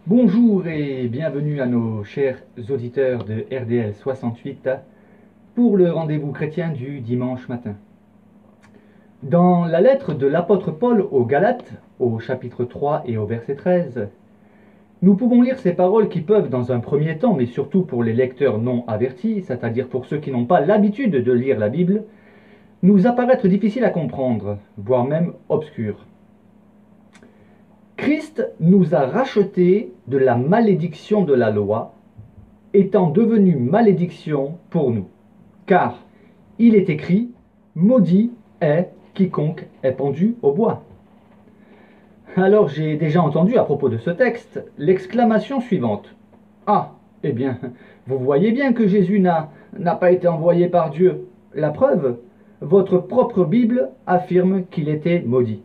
Bonjour et bienvenue à nos chers auditeurs de RDL 68 pour le rendez-vous chrétien du dimanche matin. Dans la lettre de l'apôtre Paul aux Galates, au chapitre 3 et au verset 13, nous pouvons lire ces paroles qui peuvent, dans un premier temps, mais surtout pour les lecteurs non avertis, c'est-à-dire pour ceux qui n'ont pas l'habitude de lire la Bible, nous apparaître difficiles à comprendre, voire même obscures. Christ nous a rachetés de la malédiction de la loi, étant devenu malédiction pour nous. Car il est écrit, maudit est quiconque est pendu au bois. Alors j'ai déjà entendu à propos de ce texte l'exclamation suivante. Ah, eh bien, vous voyez bien que Jésus n'a pas été envoyé par Dieu. La preuve, votre propre Bible affirme qu'il était maudit.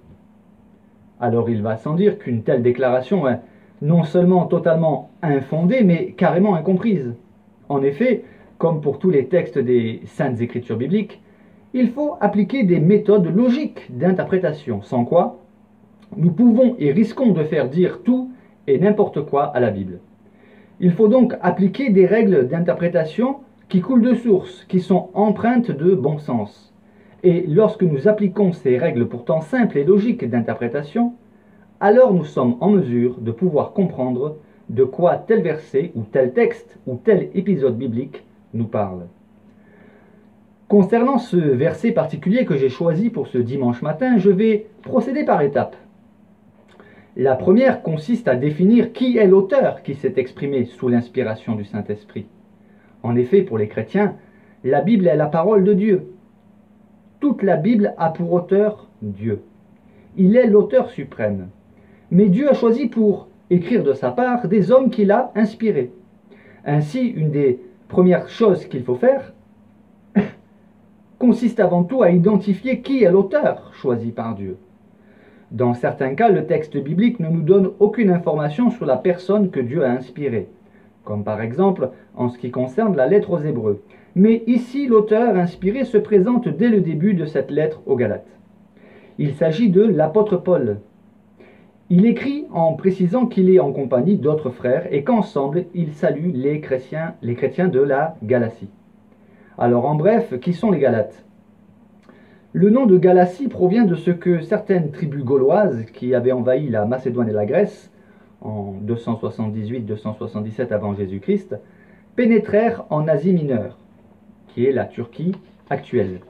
Alors il va sans dire qu'une telle déclaration est non seulement totalement infondée, mais carrément incomprise. En effet, comme pour tous les textes des Saintes Écritures bibliques, il faut appliquer des méthodes logiques d'interprétation, sans quoi nous pouvons et risquons de faire dire tout et n'importe quoi à la Bible. Il faut donc appliquer des règles d'interprétation qui coulent de source, qui sont empreintes de bon sens. Et lorsque nous appliquons ces règles pourtant simples et logiques d'interprétation, alors nous sommes en mesure de pouvoir comprendre de quoi tel verset ou tel texte ou tel épisode biblique nous parle. Concernant ce verset particulier que j'ai choisi pour ce dimanche matin, je vais procéder par étapes. La première consiste à définir qui est l'auteur qui s'est exprimé sous l'inspiration du Saint-Esprit. En effet, pour les chrétiens, la Bible est la parole de Dieu. Toute la Bible a pour auteur Dieu. Il est l'auteur suprême. Mais Dieu a choisi pour écrire de sa part des hommes qu'il a inspirés. Ainsi, une des premières choses qu'il faut faire consiste avant tout à identifier qui est l'auteur choisi par Dieu. Dans certains cas, le texte biblique ne nous donne aucune information sur la personne que Dieu a inspirée, comme par exemple en ce qui concerne la lettre aux Hébreux. Mais ici, l'auteur inspiré se présente dès le début de cette lettre aux Galates. Il s'agit de l'apôtre Paul. Il écrit en précisant qu'il est en compagnie d'autres frères et qu'ensemble, il salue les chrétiens de la Galatie. Alors en bref, qui sont les Galates ? Le nom de Galatie provient de ce que certaines tribus gauloises qui avaient envahi la Macédoine et la Grèce en 278-277 avant Jésus-Christ pénétrèrent en Asie mineure, qui est la Turquie actuelle.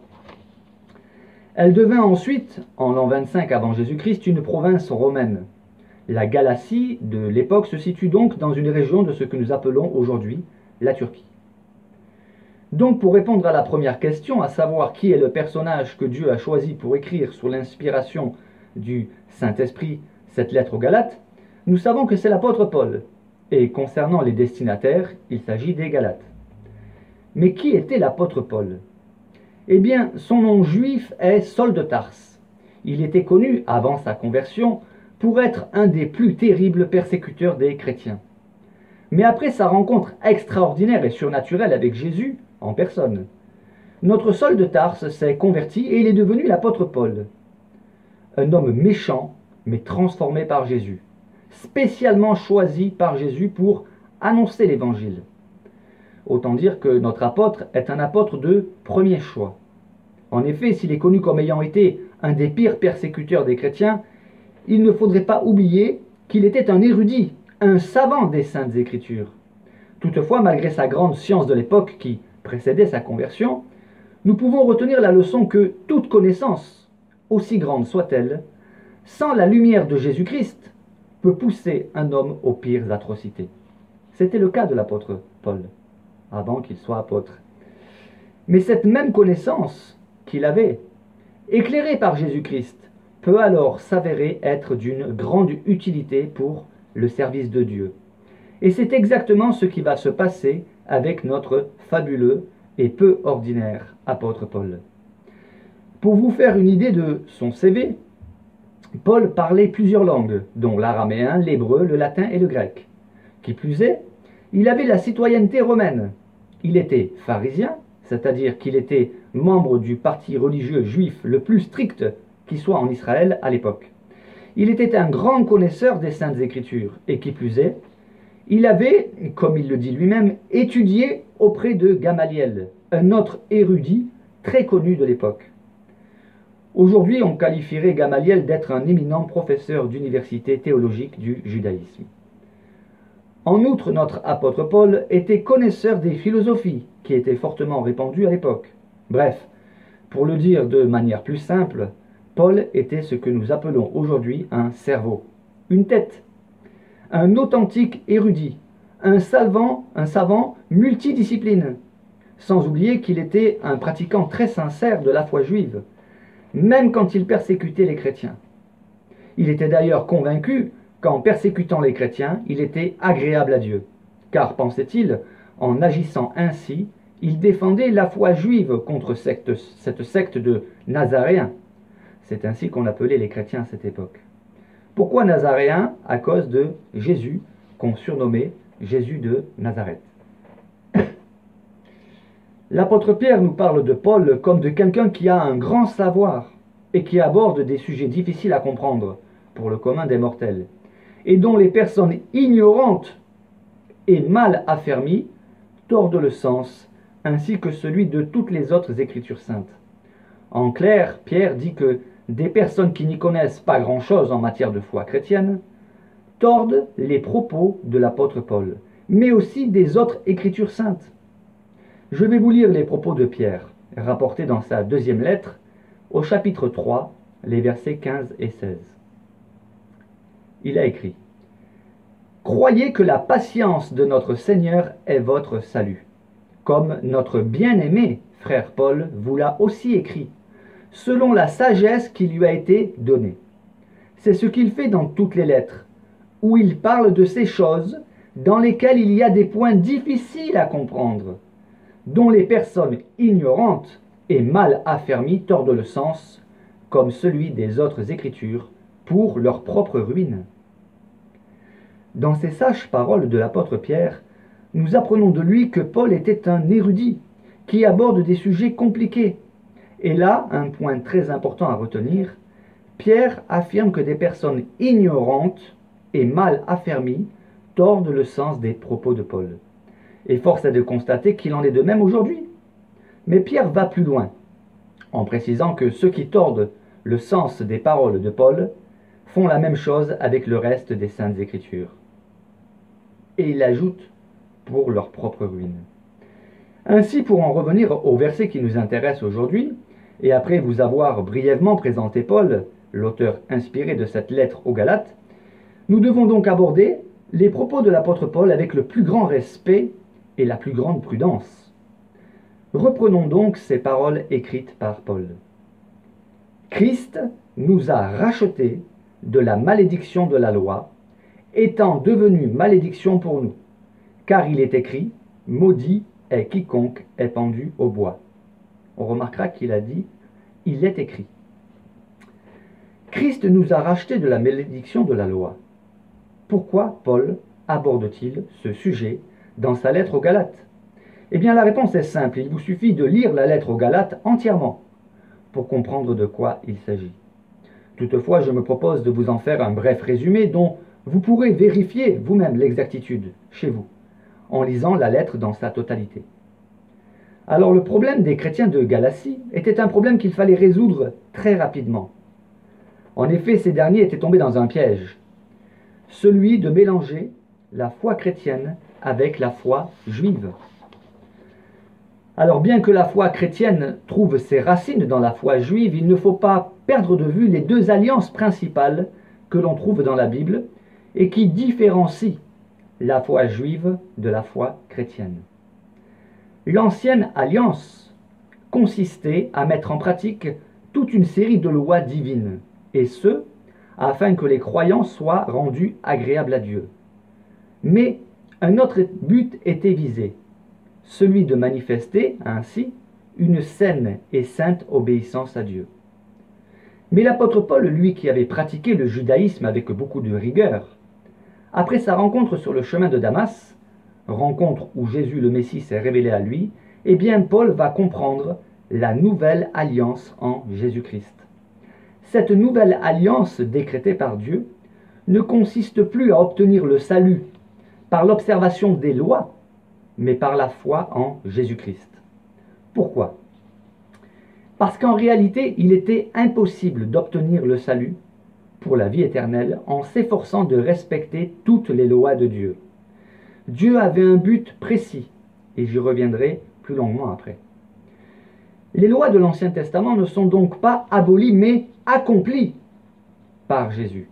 Elle devint ensuite, en l'an 25 avant Jésus-Christ, une province romaine. La Galatie de l'époque se situe donc dans une région de ce que nous appelons aujourd'hui la Turquie. Donc pour répondre à la première question, à savoir qui est le personnage que Dieu a choisi pour écrire sous l'inspiration du Saint-Esprit cette lettre aux Galates, nous savons que c'est l'apôtre Paul. Et concernant les destinataires, il s'agit des Galates. Mais qui était l'apôtre Paul ? Eh bien, son nom juif est Saul de Tarse. Il était connu, avant sa conversion, pour être un des plus terribles persécuteurs des chrétiens. Mais après sa rencontre extraordinaire et surnaturelle avec Jésus, en personne, notre Saul de Tarse s'est converti et il est devenu l'apôtre Paul. Un homme méchant, mais transformé par Jésus, spécialement choisi par Jésus pour annoncer l'évangile. Autant dire que notre apôtre est un apôtre de premier choix. En effet, s'il est connu comme ayant été un des pires persécuteurs des chrétiens, il ne faudrait pas oublier qu'il était un érudit, un savant des Saintes Écritures. Toutefois, malgré sa grande science de l'époque qui précédait sa conversion, nous pouvons retenir la leçon que toute connaissance, aussi grande soit-elle, sans la lumière de Jésus-Christ, peut pousser un homme aux pires atrocités. C'était le cas de l'apôtre Paul, avant qu'il soit apôtre. Mais cette même connaissance qu'il avait, éclairée par Jésus-Christ, peut alors s'avérer être d'une grande utilité pour le service de Dieu. Et c'est exactement ce qui va se passer avec notre fabuleux et peu ordinaire apôtre Paul. Pour vous faire une idée de son CV, Paul parlait plusieurs langues, dont l'araméen, l'hébreu, le latin et le grec. Qui plus est, il avait la citoyenneté romaine. Il était pharisien, c'est-à-dire qu'il était membre du parti religieux juif le plus strict qui soit en Israël à l'époque. Il était un grand connaisseur des Saintes Écritures, et qui plus est, Il avait, comme il le dit lui-même, étudié auprès de Gamaliel, un autre érudit très connu de l'époque. Aujourd'hui, on qualifierait Gamaliel d'être un éminent professeur d'université théologique du judaïsme. En outre, notre apôtre Paul était connaisseur des philosophies qui étaient fortement répandues à l'époque. Bref, pour le dire de manière plus simple, Paul était ce que nous appelons aujourd'hui un cerveau, une tête, un authentique érudit, un savant multidiscipline, sans oublier qu'il était un pratiquant très sincère de la foi juive, même quand il persécutait les chrétiens. Il était d'ailleurs convaincu qu'en persécutant les chrétiens, il était agréable à Dieu, car, pensait-il, en agissant ainsi, il défendait la foi juive contre cette secte de Nazaréens. C'est ainsi qu'on appelait les chrétiens à cette époque. Pourquoi Nazaréens? À cause de Jésus, qu'on surnommait Jésus de Nazareth. L'apôtre Pierre nous parle de Paul comme de quelqu'un qui a un grand savoir et qui aborde des sujets difficiles à comprendre pour le commun des mortels, et dont les personnes ignorantes et mal affermies tordent le sens, ainsi que celui de toutes les autres Écritures saintes. En clair, Pierre dit que des personnes qui n'y connaissent pas grand-chose en matière de foi chrétienne tordent les propos de l'apôtre Paul, mais aussi des autres Écritures saintes. Je vais vous lire les propos de Pierre, rapportés dans sa deuxième lettre, au chapitre 3, les versets 15 et 16. Il a écrit: « Croyez que la patience de notre Seigneur est votre salut, comme notre bien-aimé frère Paul vous l'a aussi écrit, selon la sagesse qui lui a été donnée. C'est ce qu'il fait dans toutes les lettres, où il parle de ces choses dans lesquelles il y a des points difficiles à comprendre, dont les personnes ignorantes et mal affermies tordent le sens, comme celui des autres Écritures, pour leur propre ruine. » Dans ces sages paroles de l'apôtre Pierre, nous apprenons de lui que Paul était un érudit, qui aborde des sujets compliqués. Et là, un point très important à retenir, Pierre affirme que des personnes ignorantes et mal affermies tordent le sens des propos de Paul. Et force est de constater qu'il en est de même aujourd'hui. Mais Pierre va plus loin, en précisant que ceux qui tordent le sens des paroles de Paul font la même chose avec le reste des Saintes Écritures. Et il ajoute, pour leur propre ruine. Ainsi, pour en revenir au verset qui nous intéresse aujourd'hui, et après vous avoir brièvement présenté Paul, l'auteur inspiré de cette lettre aux Galates, nous devons donc aborder les propos de l'apôtre Paul avec le plus grand respect et la plus grande prudence. Reprenons donc ces paroles écrites par Paul. « Christ nous a rachetés de la malédiction de la loi, étant devenu malédiction pour nous, car il est écrit, maudit est quiconque est pendu au bois. » On remarquera qu'il a dit, il est écrit. Christ nous a rachetés de la malédiction de la loi. Pourquoi Paul aborde-t-il ce sujet dans sa lettre aux Galates? Eh bien, la réponse est simple, il vous suffit de lire la lettre aux Galates entièrement pour comprendre de quoi il s'agit. Toutefois, je me propose de vous en faire un bref résumé dont vous pourrez vérifier vous-même l'exactitude chez vous, en lisant la lettre dans sa totalité. Alors le problème des chrétiens de Galatie était un problème qu'il fallait résoudre très rapidement. En effet, ces derniers étaient tombés dans un piège, celui de mélanger la foi chrétienne avec la foi juive. Alors bien que la foi chrétienne trouve ses racines dans la foi juive, il ne faut pas perdre de vue les deux alliances principales que l'on trouve dans la Bible et qui différencient la foi juive de la foi chrétienne. L'ancienne alliance consistait à mettre en pratique toute une série de lois divines, et ce, afin que les croyants soient rendus agréables à Dieu. Mais un autre but était visé, celui de manifester ainsi une saine et sainte obéissance à Dieu. Mais l'apôtre Paul, lui qui avait pratiqué le judaïsme avec beaucoup de rigueur, après sa rencontre sur le chemin de Damas, rencontre où Jésus le Messie s'est révélé à lui, eh bien Paul va comprendre la nouvelle alliance en Jésus-Christ. Cette nouvelle alliance décrétée par Dieu ne consiste plus à obtenir le salut par l'observation des lois, mais par la foi en Jésus-Christ. Pourquoi? Parce qu'en réalité, il était impossible d'obtenir le salut pour la vie éternelle en s'efforçant de respecter toutes les lois de Dieu. Dieu avait un but précis, et j'y reviendrai plus longuement après. Les lois de l'Ancien Testament ne sont donc pas abolies, mais accomplies par Jésus.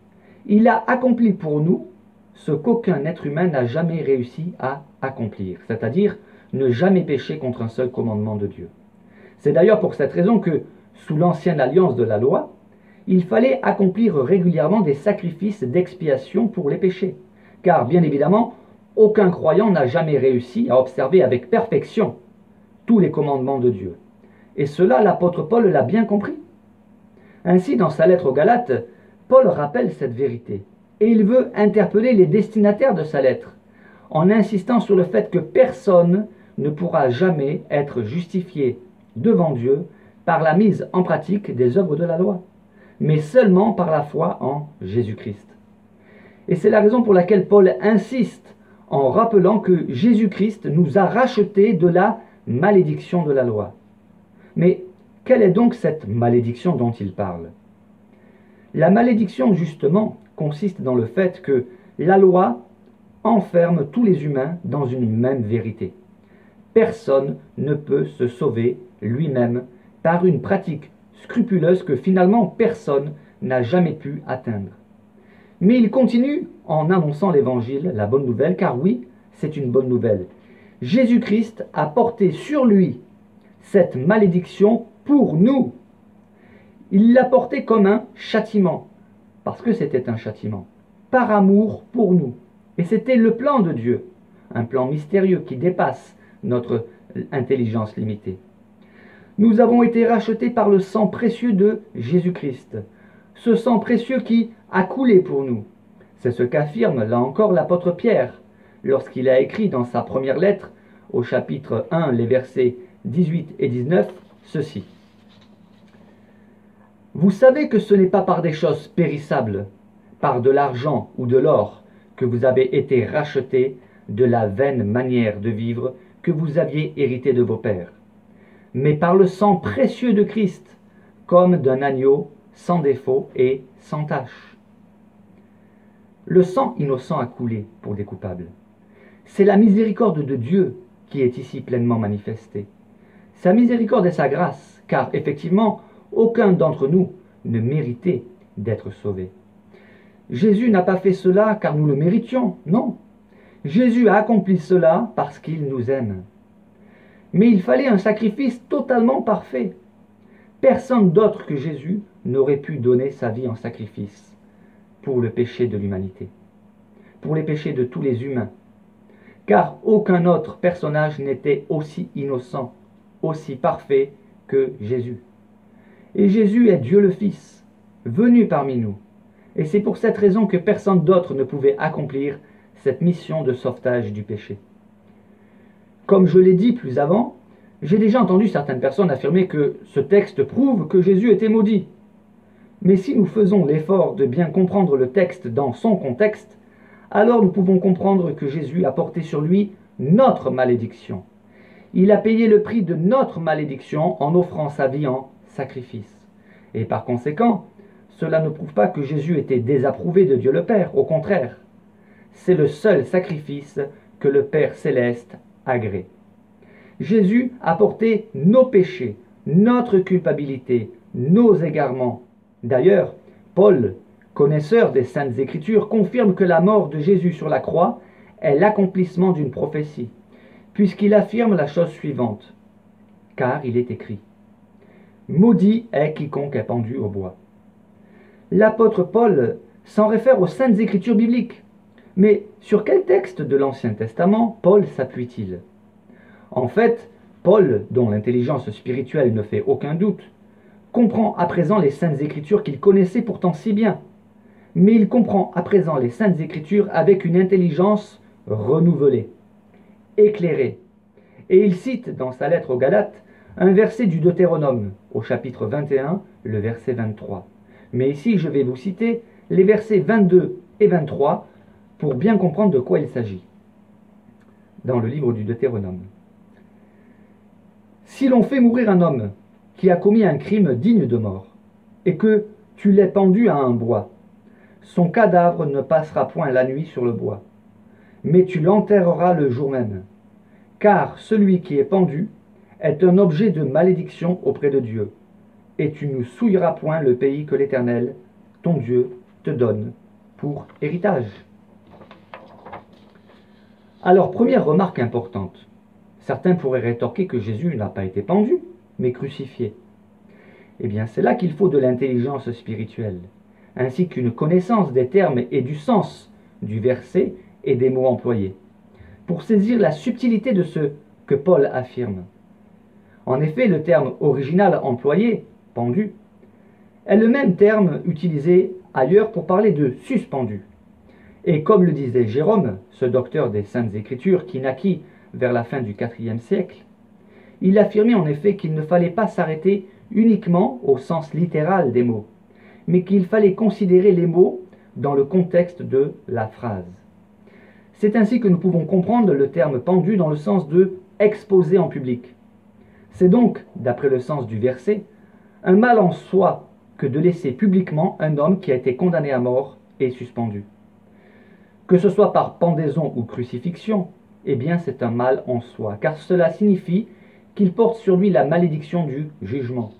Il a accompli pour nous ce qu'aucun être humain n'a jamais réussi à accomplir, c'est-à-dire ne jamais pécher contre un seul commandement de Dieu. C'est d'ailleurs pour cette raison que, sous l'ancienne alliance de la loi, il fallait accomplir régulièrement des sacrifices d'expiation pour les péchés, car bien évidemment, aucun croyant n'a jamais réussi à observer avec perfection tous les commandements de Dieu. Et cela, l'apôtre Paul l'a bien compris. Ainsi, dans sa lettre aux Galates, Paul rappelle cette vérité, et il veut interpeller les destinataires de sa lettre, en insistant sur le fait que personne ne pourra jamais être justifié devant Dieu par la mise en pratique des œuvres de la loi, mais seulement par la foi en Jésus-Christ. Et c'est la raison pour laquelle Paul insiste en rappelant que Jésus-Christ nous a rachetés de la malédiction de la loi. Mais quelle est donc cette malédiction dont il parle? La malédiction, justement, consiste dans le fait que la loi enferme tous les humains dans une même vérité. Personne ne peut se sauver lui-même par une pratique scrupuleuse que finalement personne n'a jamais pu atteindre. Mais il continue en annonçant l'évangile, la bonne nouvelle, car oui, c'est une bonne nouvelle. Jésus-Christ a porté sur lui cette malédiction pour nous. Il l'a portée comme un châtiment, parce que c'était un châtiment, par amour pour nous. Et c'était le plan de Dieu, un plan mystérieux qui dépasse notre intelligence limitée. Nous avons été rachetés par le sang précieux de Jésus-Christ, ce sang précieux qui a coulé pour nous. C'est ce qu'affirme là encore l'apôtre Pierre, lorsqu'il a écrit dans sa première lettre, au chapitre 1, les versets 18 et 19, ceci. Vous savez que ce n'est pas par des choses périssables, par de l'argent ou de l'or, que vous avez été rachetés de la vaine manière de vivre que vous aviez hérité de vos pères, mais par le sang précieux de Christ, comme d'un agneau sans défaut et sans tache. Le sang innocent a coulé pour des coupables. C'est la miséricorde de Dieu qui est ici pleinement manifestée. Sa miséricorde et sa grâce, car effectivement, aucun d'entre nous ne méritait d'être sauvé. Jésus n'a pas fait cela car nous le méritions, non. Jésus a accompli cela parce qu'il nous aime. Mais il fallait un sacrifice totalement parfait. Personne d'autre que Jésus n'aurait pu donner sa vie en sacrifice pour le péché de l'humanité, pour les péchés de tous les humains, car aucun autre personnage n'était aussi innocent, aussi parfait que Jésus. Et Jésus est Dieu le Fils, venu parmi nous. Et c'est pour cette raison que personne d'autre ne pouvait accomplir cette mission de sauvetage du péché. Comme je l'ai dit plus avant, j'ai déjà entendu certaines personnes affirmer que ce texte prouve que Jésus était maudit. Mais si nous faisons l'effort de bien comprendre le texte dans son contexte, alors nous pouvons comprendre que Jésus a porté sur lui notre malédiction. Il a payé le prix de notre malédiction en offrant sa vie en sacrifice. Et par conséquent, cela ne prouve pas que Jésus était désapprouvé de Dieu le Père, au contraire. C'est le seul sacrifice que le Père céleste agrée. Jésus a porté nos péchés, notre culpabilité, nos égarements. D'ailleurs, Paul, connaisseur des Saintes Écritures, confirme que la mort de Jésus sur la croix est l'accomplissement d'une prophétie, puisqu'il affirme la chose suivante, car il est écrit « Maudit est quiconque est pendu au bois ». L'apôtre Paul s'en réfère aux Saintes Écritures bibliques. Mais sur quel texte de l'Ancien Testament Paul s'appuie-t-il? En fait, Paul, dont l'intelligence spirituelle ne fait aucun doute, comprend à présent les Saintes Écritures qu'il connaissait pourtant si bien. Mais il comprend à présent les Saintes Écritures avec une intelligence renouvelée, éclairée. Et il cite dans sa lettre aux Galates un verset du Deutéronome, au chapitre 21, le verset 23. Mais ici, je vais vous citer les versets 22 et 23 pour bien comprendre de quoi il s'agit. dans le livre du Deutéronome. Si l'on fait mourir un homme qui a commis un crime digne de mort, et que tu l'aies pendu à un bois, son cadavre ne passera point la nuit sur le bois, mais tu l'enterreras le jour même, car celui qui est pendu est un objet de malédiction auprès de Dieu, et tu ne souilleras point le pays que l'Éternel, ton Dieu, te donne pour héritage. Alors, première remarque importante, certains pourraient rétorquer que Jésus n'a pas été pendu, mais crucifié. Eh bien, c'est là qu'il faut de l'intelligence spirituelle, ainsi qu'une connaissance des termes et du sens du verset et des mots employés, pour saisir la subtilité de ce que Paul affirme. En effet, le terme original employé, pendu, est le même terme utilisé ailleurs pour parler de suspendu. Et comme le disait Jérôme, ce docteur des Saintes Écritures qui naquit vers la fin du IVe siècle, il affirmait en effet qu'il ne fallait pas s'arrêter uniquement au sens littéral des mots, mais qu'il fallait considérer les mots dans le contexte de la phrase. C'est ainsi que nous pouvons comprendre le terme pendu dans le sens de exposé en public. C'est donc, d'après le sens du verset, un mal en soi que de laisser publiquement un homme qui a été condamné à mort et suspendu. Que ce soit par pendaison ou crucifixion, eh bien c'est un mal en soi, car cela signifie qu'il porte sur lui la malédiction du jugement.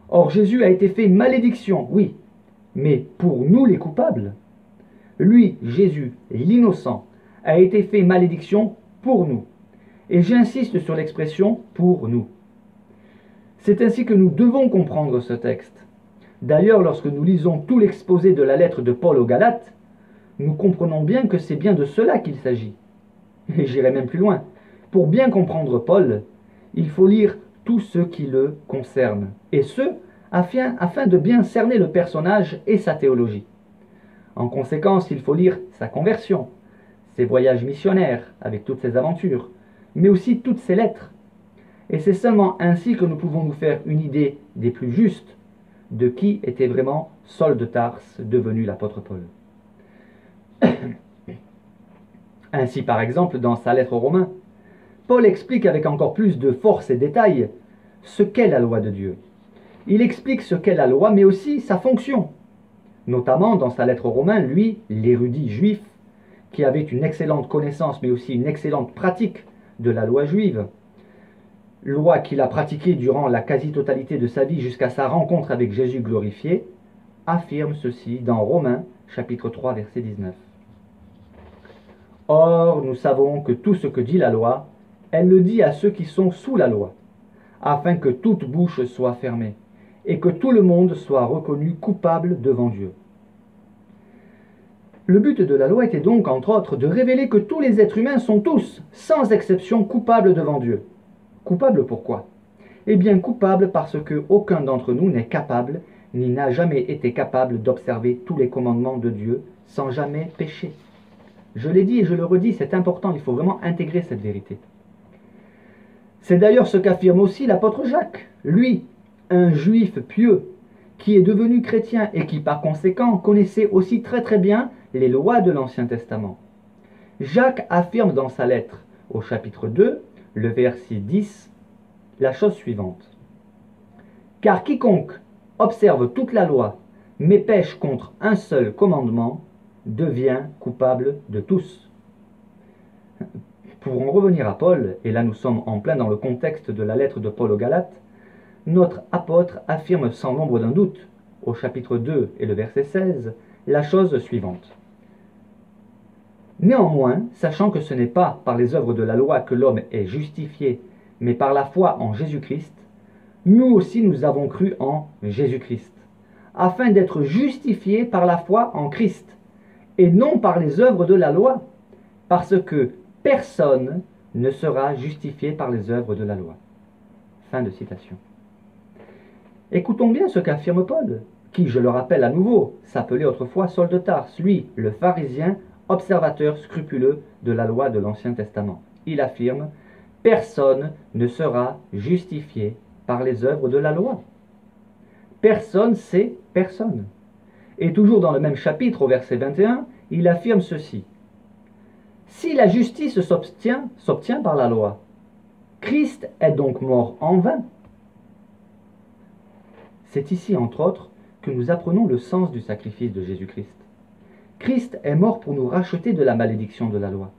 Or Jésus a été fait malédiction, oui, mais pour nous les coupables. Lui, Jésus, l'innocent, a été fait malédiction pour nous. Et j'insiste sur l'expression « pour nous ». C'est ainsi que nous devons comprendre ce texte. D'ailleurs, lorsque nous lisons tout l'exposé de la lettre de Paul aux Galates, nous comprenons bien que c'est bien de cela qu'il s'agit. Et j'irai même plus loin. Pour bien comprendre Paul, il faut lire tout ce qui le concerne, et ce, afin de bien cerner le personnage et sa théologie. En conséquence, il faut lire sa conversion, ses voyages missionnaires avec toutes ses aventures, mais aussi toutes ses lettres. Et c'est seulement ainsi que nous pouvons nous faire une idée des plus justes de qui était vraiment Saul de Tarse, devenu l'apôtre Paul. Ainsi, par exemple, dans sa lettre aux Romains, Paul explique avec encore plus de force et détail ce qu'est la loi de Dieu. Il explique ce qu'est la loi, mais aussi sa fonction. Notamment, dans sa lettre aux Romains, lui, l'érudit juif, qui avait une excellente connaissance, mais aussi une excellente pratique de la loi juive, loi qu'il a pratiquée durant la quasi-totalité de sa vie jusqu'à sa rencontre avec Jésus glorifié, affirme ceci dans Romains, chapitre 3, verset 19. Or, nous savons que tout ce que dit la loi, elle le dit à ceux qui sont sous la loi, afin que toute bouche soit fermée, et que tout le monde soit reconnu coupable devant Dieu. Le but de la loi était donc, entre autres, de révéler que tous les êtres humains sont tous, sans exception, coupables devant Dieu. Coupables pourquoi? Eh bien, coupables parce qu'aucun d'entre nous n'est capable, ni n'a jamais été capable d'observer tous les commandements de Dieu sans jamais pécher. Je l'ai dit et je le redis, c'est important, il faut vraiment intégrer cette vérité. C'est d'ailleurs ce qu'affirme aussi l'apôtre Jacques, lui, un juif pieux, qui est devenu chrétien et qui par conséquent connaissait aussi très bien les lois de l'Ancien Testament. Jacques affirme dans sa lettre au chapitre 2, le verset 10, la chose suivante. Car quiconque observe toute la loi, mais pêche contre un seul commandement, devient coupable de tous. Pour en revenir à Paul, et là nous sommes en plein dans le contexte de la lettre de Paul aux Galates, notre apôtre affirme sans nombre d'un doute, au chapitre 2 et le verset 16, la chose suivante. Néanmoins, sachant que ce n'est pas par les œuvres de la loi que l'homme est justifié, mais par la foi en Jésus-Christ, nous aussi nous avons cru en Jésus-Christ, afin d'être justifiés par la foi en Christ, et non par les œuvres de la loi, parce que personne ne sera justifié par les œuvres de la loi. Fin de citation. Écoutons bien ce qu'affirme Paul, qui, je le rappelle à nouveau, s'appelait autrefois Saul de Tarse, lui, le pharisien, observateur scrupuleux de la loi de l'Ancien Testament. Il affirme « Personne ne sera justifié par les œuvres de la loi. » Personne, c'est personne. Et toujours dans le même chapitre, au verset 21, il affirme ceci. « Si la justice s'obtient par la loi, Christ est donc mort en vain. C'est ici, entre autres, que nous apprenons le sens du sacrifice de Jésus-Christ. Christ est mort pour nous racheter de la malédiction de la loi.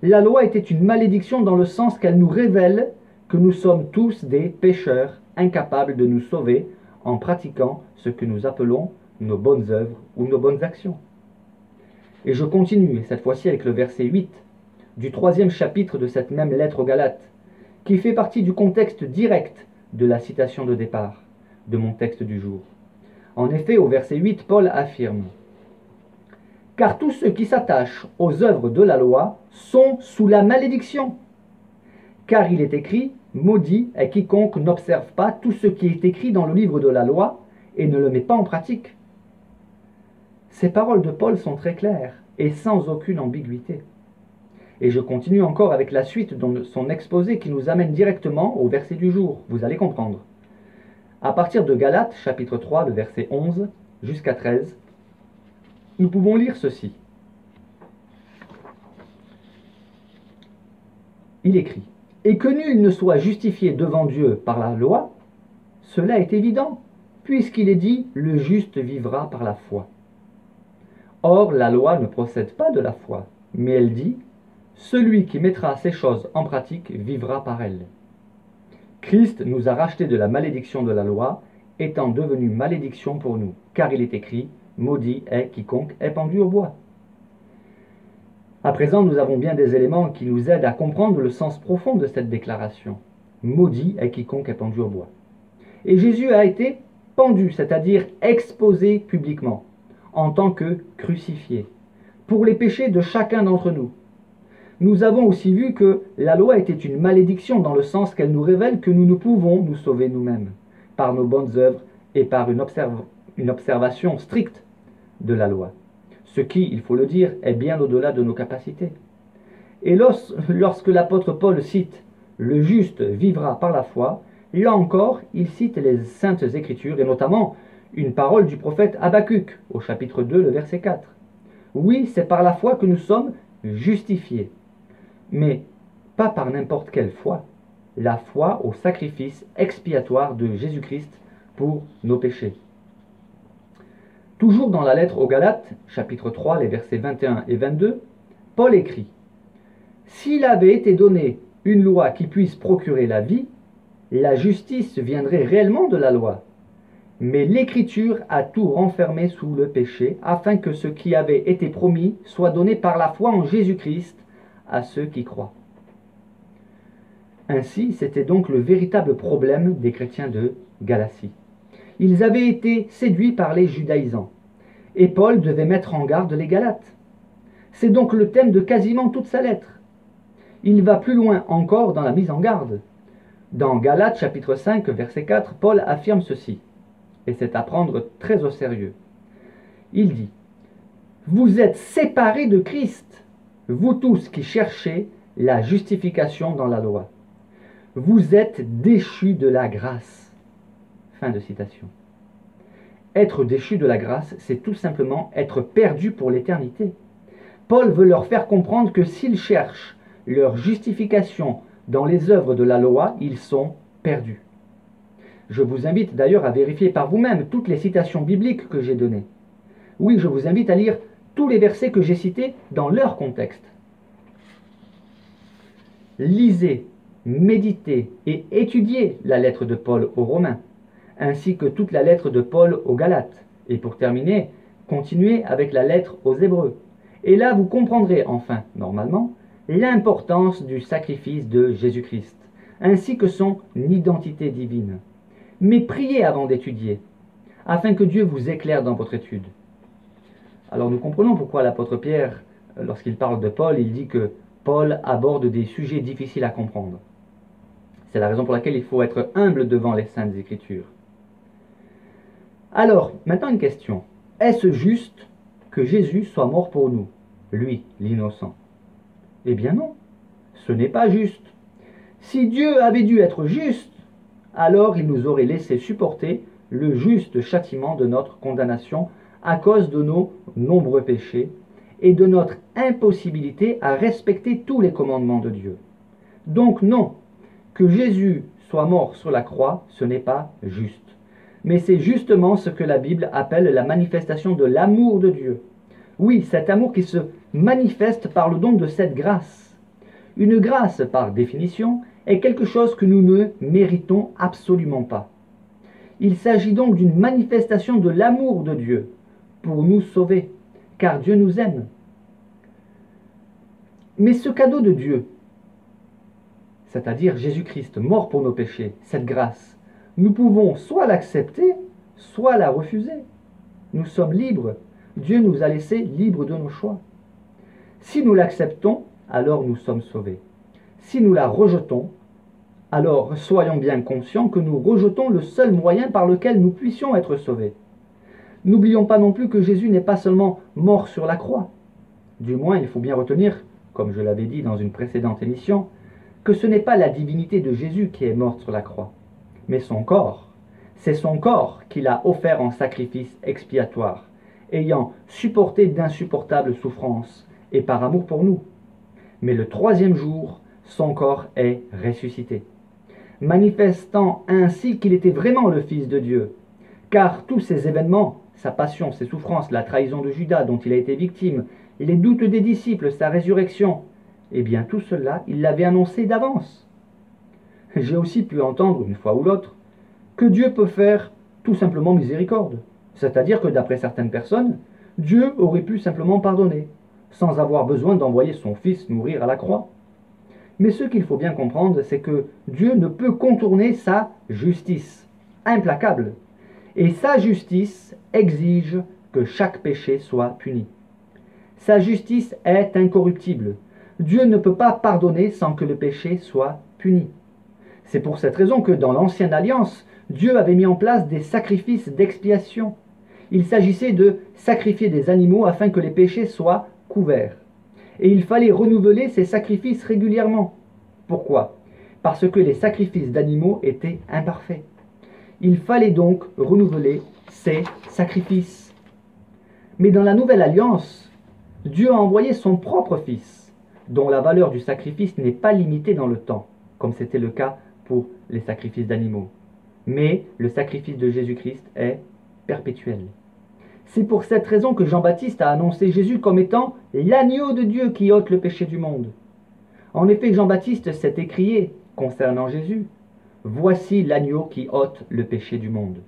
La loi était une malédiction dans le sens qu'elle nous révèle que nous sommes tous des pécheurs incapables de nous sauver en pratiquant ce que nous appelons nos bonnes œuvres ou nos bonnes actions. Et je continue, cette fois-ci avec le verset 8 du 3e chapitre de cette même lettre aux Galates, qui fait partie du contexte direct de la citation de départ de mon texte du jour. En effet, au verset 8, Paul affirme « Car tous ceux qui s'attachent aux œuvres de la loi sont sous la malédiction. Car il est écrit, maudit est quiconque n'observe pas tout ce qui est écrit dans le livre de la loi et ne le met pas en pratique. » Ces paroles de Paul sont très claires et sans aucune ambiguïté. Et je continue encore avec la suite de son exposé qui nous amène directement au verset du jour. Vous allez comprendre. À partir de Galates, chapitre 3, le verset 11 jusqu'à 13, nous pouvons lire ceci. Il écrit « Et que nul ne soit justifié devant Dieu par la loi, cela est évident, puisqu'il est dit « Le juste vivra par la foi ». Or, la loi ne procède pas de la foi, mais elle dit « Celui qui mettra ces choses en pratique vivra par elles ». Christ nous a rachetés de la malédiction de la loi, étant devenu malédiction pour nous, car il est écrit « Maudit est quiconque est pendu au bois ». À présent, nous avons bien des éléments qui nous aident à comprendre le sens profond de cette déclaration. Maudit est quiconque est pendu au bois. Et Jésus a été pendu, c'est-à-dire exposé publiquement, en tant que crucifié, pour les péchés de chacun d'entre nous. Nous avons aussi vu que la loi était une malédiction dans le sens qu'elle nous révèle que nous ne pouvons nous sauver nous-mêmes, par nos bonnes œuvres et par une observation stricte de la loi. Ce qui, il faut le dire, est bien au-delà de nos capacités. Et lorsque l'apôtre Paul cite « Le juste vivra par la foi », là encore, il cite les Saintes Écritures, et notamment une parole du prophète Habacuc, au chapitre 2, le verset 4. Oui, c'est par la foi que nous sommes justifiés, mais pas par n'importe quelle foi, la foi au sacrifice expiatoire de Jésus-Christ pour nos péchés. Toujours dans la lettre aux Galates, chapitre 3, les versets 21 et 22, Paul écrit « S'il avait été donné une loi qui puisse procurer la vie, la justice viendrait réellement de la loi. Mais l'Écriture a tout renfermé sous le péché, afin que ce qui avait été promis soit donné par la foi en Jésus-Christ à ceux qui croient. » Ainsi, c'était donc le véritable problème des chrétiens de Galatie. Ils avaient été séduits par les judaïsants, et Paul devait mettre en garde les Galates. C'est donc le thème de quasiment toute sa lettre. Il va plus loin encore dans la mise en garde. Dans Galates chapitre 5, verset 4, Paul affirme ceci, et c'est à prendre très au sérieux. Il dit « Vous êtes séparés de Christ, vous tous qui cherchez la justification dans la loi. Vous êtes déchus de la grâce. » Fin de citation. Être déchu de la grâce, c'est tout simplement être perdu pour l'éternité. Paul veut leur faire comprendre que s'ils cherchent leur justification dans les œuvres de la loi, ils sont perdus. Je vous invite d'ailleurs à vérifier par vous-même toutes les citations bibliques que j'ai données. Oui, je vous invite à lire tous les versets que j'ai cités dans leur contexte. Lisez, méditez et étudiez la lettre de Paul aux Romains, ainsi que toute la lettre de Paul aux Galates. Et pour terminer, continuez avec la lettre aux Hébreux. Et là, vous comprendrez enfin, normalement, l'importance du sacrifice de Jésus-Christ, ainsi que son identité divine. Mais priez avant d'étudier, afin que Dieu vous éclaire dans votre étude. Alors nous comprenons pourquoi l'apôtre Pierre, lorsqu'il parle de Paul, il dit que Paul aborde des sujets difficiles à comprendre. C'est la raison pour laquelle il faut être humble devant les Saintes Écritures. Alors, maintenant une question. Est-ce juste que Jésus soit mort pour nous, lui, l'innocent? Eh bien non, ce n'est pas juste. Si Dieu avait dû être juste, alors il nous aurait laissé supporter le juste châtiment de notre condamnation à cause de nos nombreux péchés, et de notre impossibilité à respecter tous les commandements de Dieu. Donc non, que Jésus soit mort sur la croix, ce n'est pas juste. Mais c'est justement ce que la Bible appelle la manifestation de l'amour de Dieu. Oui, cet amour qui se manifeste par le don de cette grâce. Une grâce, par définition, est quelque chose que nous ne méritons absolument pas. Il s'agit donc d'une manifestation de l'amour de Dieu pour nous sauver, car Dieu nous aime. Mais ce cadeau de Dieu, c'est-à-dire Jésus-Christ, mort pour nos péchés, cette grâce, nous pouvons soit l'accepter, soit la refuser. Nous sommes libres. Dieu nous a laissés libres de nos choix. Si nous l'acceptons, alors nous sommes sauvés. Si nous la rejetons, alors soyons bien conscients que nous rejetons le seul moyen par lequel nous puissions être sauvés. N'oublions pas non plus que Jésus n'est pas seulement mort sur la croix. Du moins, il faut bien retenir, comme je l'avais dit dans une précédente émission, que ce n'est pas la divinité de Jésus qui est morte sur la croix, mais son corps. C'est son corps qu'il a offert en sacrifice expiatoire, ayant supporté d'insupportables souffrances, et par amour pour nous. Mais le troisième jour, son corps est ressuscité, manifestant ainsi qu'il était vraiment le Fils de Dieu, car tous ces événements, sa passion, ses souffrances, la trahison de Judas dont il a été victime, les doutes des disciples, sa résurrection, eh bien tout cela, il l'avait annoncé d'avance. J'ai aussi pu entendre, une fois ou l'autre, que Dieu peut faire tout simplement miséricorde. C'est-à-dire que d'après certaines personnes, Dieu aurait pu simplement pardonner, sans avoir besoin d'envoyer son Fils mourir à la croix. Mais ce qu'il faut bien comprendre, c'est que Dieu ne peut contourner sa justice, implacable. Et sa justice exige que chaque péché soit puni. Sa justice est incorruptible. Dieu ne peut pas pardonner sans que le péché soit puni. C'est pour cette raison que dans l'Ancienne Alliance, Dieu avait mis en place des sacrifices d'expiation. Il s'agissait de sacrifier des animaux afin que les péchés soient couverts. Et il fallait renouveler ces sacrifices régulièrement. Pourquoi? Parce que les sacrifices d'animaux étaient imparfaits. Il fallait donc renouveler ces sacrifices. Mais dans la Nouvelle Alliance, Dieu a envoyé son propre Fils, dont la valeur du sacrifice n'est pas limitée dans le temps, comme c'était le cas pour les sacrifices d'animaux. Mais le sacrifice de Jésus-Christ est perpétuel. C'est pour cette raison que Jean-Baptiste a annoncé Jésus comme étant l'agneau de Dieu qui ôte le péché du monde. En effet, Jean-Baptiste s'est écrié concernant Jésus, « Voici l'agneau qui ôte le péché du monde ».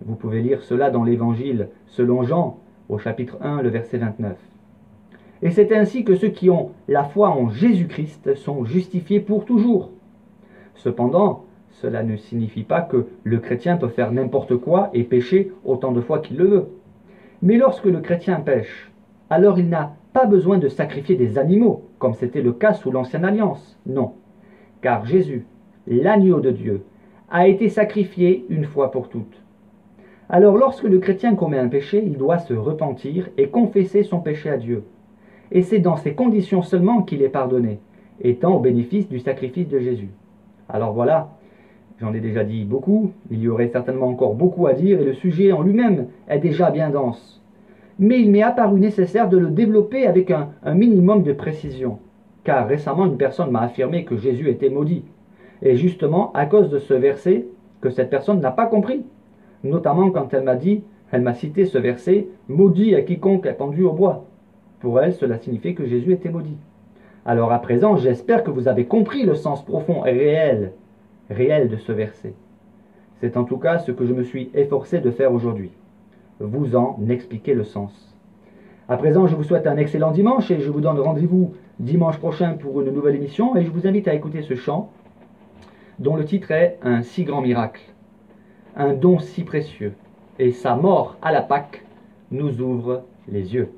Vous pouvez lire cela dans l'Évangile selon Jean, au chapitre 1, le verset 29. Et c'est ainsi que ceux qui ont la foi en Jésus-Christ sont justifiés pour toujours. Cependant, cela ne signifie pas que le chrétien peut faire n'importe quoi et pécher autant de fois qu'il le veut. Mais lorsque le chrétien pêche, alors il n'a pas besoin de sacrifier des animaux, comme c'était le cas sous l'Ancienne Alliance. Non, car Jésus, l'agneau de Dieu, a été sacrifié une fois pour toutes. Alors lorsque le chrétien commet un péché, il doit se repentir et confesser son péché à Dieu. Et c'est dans ces conditions seulement qu'il est pardonné, étant au bénéfice du sacrifice de Jésus. Alors voilà, j'en ai déjà dit beaucoup, il y aurait certainement encore beaucoup à dire et le sujet en lui-même est déjà bien dense. Mais il m'est apparu nécessaire de le développer avec un minimum de précision, car récemment une personne m'a affirmé que Jésus était maudit, et justement à cause de ce verset que cette personne n'a pas compris, notamment quand elle m'a cité ce verset « Maudit à quiconque est pendu au bois ». Pour elle, cela signifiait que Jésus était maudit. Alors à présent, j'espère que vous avez compris le sens profond et réel de ce verset. C'est en tout cas ce que je me suis efforcé de faire aujourd'hui, vous en expliquer le sens. À présent, je vous souhaite un excellent dimanche et je vous donne rendez-vous dimanche prochain pour une nouvelle émission et je vous invite à écouter ce chant dont le titre est « Un si grand miracle ». Un don si précieux, et sa mort à la Pâque nous ouvre les yeux.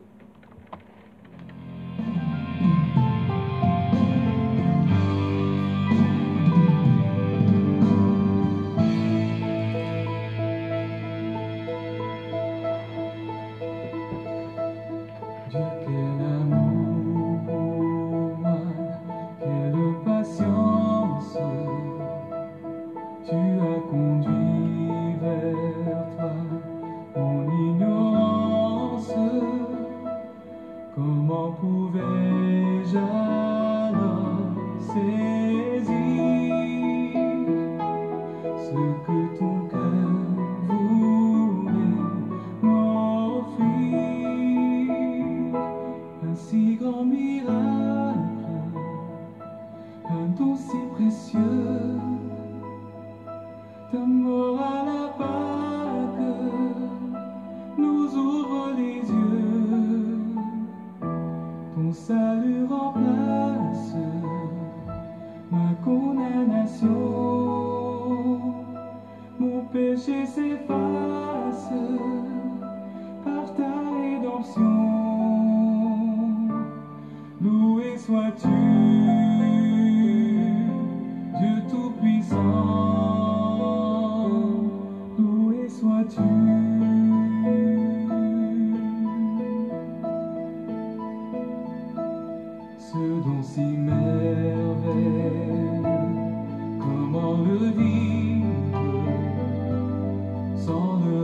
Dieu, quel amour pour moi, quelle patience, tu as conduit vers toi mon ignorance, comme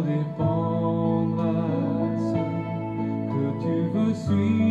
répandre à ceux que tu veux suivre.